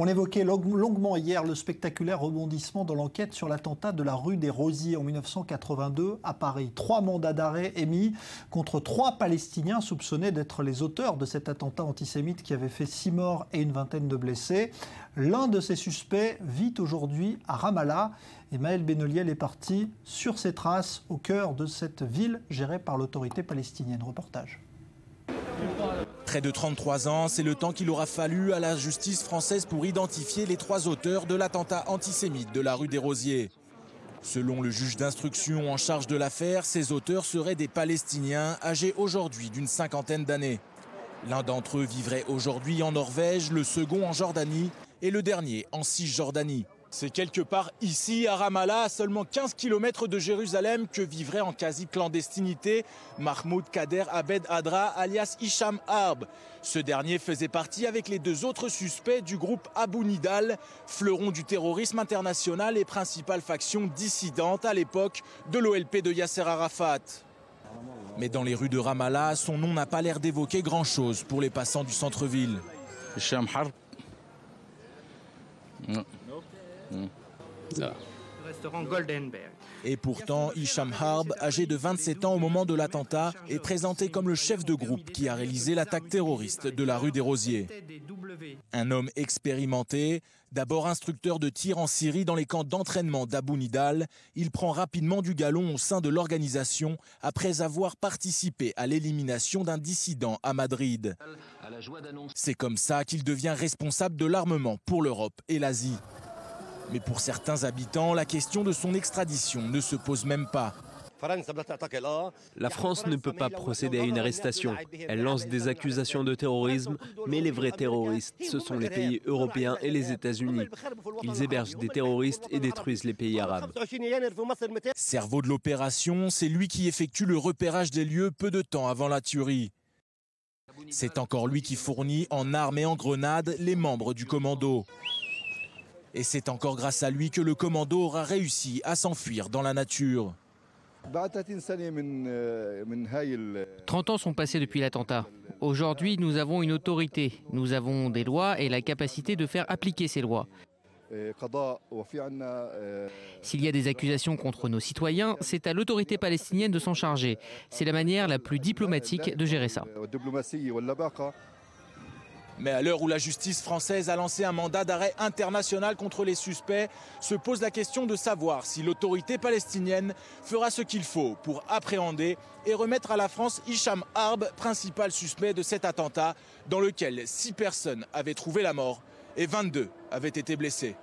On évoquait longuement hier le spectaculaire rebondissement dans l'enquête sur l'attentat de la rue des Rosiers en 1982 à Paris. 3 mandats d'arrêt émis contre 3 Palestiniens soupçonnés d'être les auteurs de cet attentat antisémite qui avait fait 6 morts et une vingtaine de blessés. L'un de ces suspects vit aujourd'hui à Ramallah. Et Maël Benoliel est parti sur ses traces au cœur de cette ville gérée par l'autorité palestinienne. Reportage. Près de 33 ans, c'est le temps qu'il aura fallu à la justice française pour identifier les 3 auteurs de l'attentat antisémite de la rue des Rosiers. Selon le juge d'instruction en charge de l'affaire, ces auteurs seraient des Palestiniens âgés aujourd'hui d'une 50aine d'années. L'un d'entre eux vivrait aujourd'hui en Norvège, le second en Jordanie et le dernier en Cisjordanie. C'est quelque part ici, à Ramallah, à seulement 15 km de Jérusalem, que vivrait en quasi-clandestinité Mahmoud Kader Abed Adra, alias Hicham Harb. Ce dernier faisait partie avec les 2 autres suspects du groupe Abu Nidal, fleuron du terrorisme international et principale faction dissidente à l'époque de l'OLP de Yasser Arafat. Mais dans les rues de Ramallah, son nom n'a pas l'air d'évoquer grand-chose pour les passants du centre-ville. Hicham Harb. Restaurant Goldenberg. Et pourtant, Hicham Harb, âgé de 27 ans au moment de l'attentat, est présenté comme le chef de groupe qui a réalisé l'attaque terroriste de la rue des Rosiers. Un homme expérimenté, d'abord instructeur de tir en Syrie dans les camps d'entraînement d'Abu Nidal, il prend rapidement du galon au sein de l'organisation après avoir participé à l'élimination d'un dissident à Madrid. C'est comme ça qu'il devient responsable de l'armement pour l'Europe et l'Asie. Mais pour certains habitants, la question de son extradition ne se pose même pas. La France ne peut pas procéder à une arrestation. Elle lance des accusations de terrorisme, mais les vrais terroristes, ce sont les pays européens et les États-Unis. Ils hébergent des terroristes et détruisent les pays arabes. Cerveau de l'opération, c'est lui qui effectue le repérage des lieux peu de temps avant la tuerie. C'est encore lui qui fournit en armes et en grenades les membres du commando. Et c'est encore grâce à lui que le commando aura réussi à s'enfuir dans la nature. 30 ans sont passés depuis l'attentat. Aujourd'hui, nous avons une autorité, nous avons des lois et la capacité de faire appliquer ces lois. S'il y a des accusations contre nos citoyens, c'est à l'autorité palestinienne de s'en charger. C'est la manière la plus diplomatique de gérer ça. Mais à l'heure où la justice française a lancé un mandat d'arrêt international contre les suspects, se pose la question de savoir si l'autorité palestinienne fera ce qu'il faut pour appréhender et remettre à la France Hicham Harb, principal suspect de cet attentat, dans lequel 6 personnes avaient trouvé la mort et 22 avaient été blessées.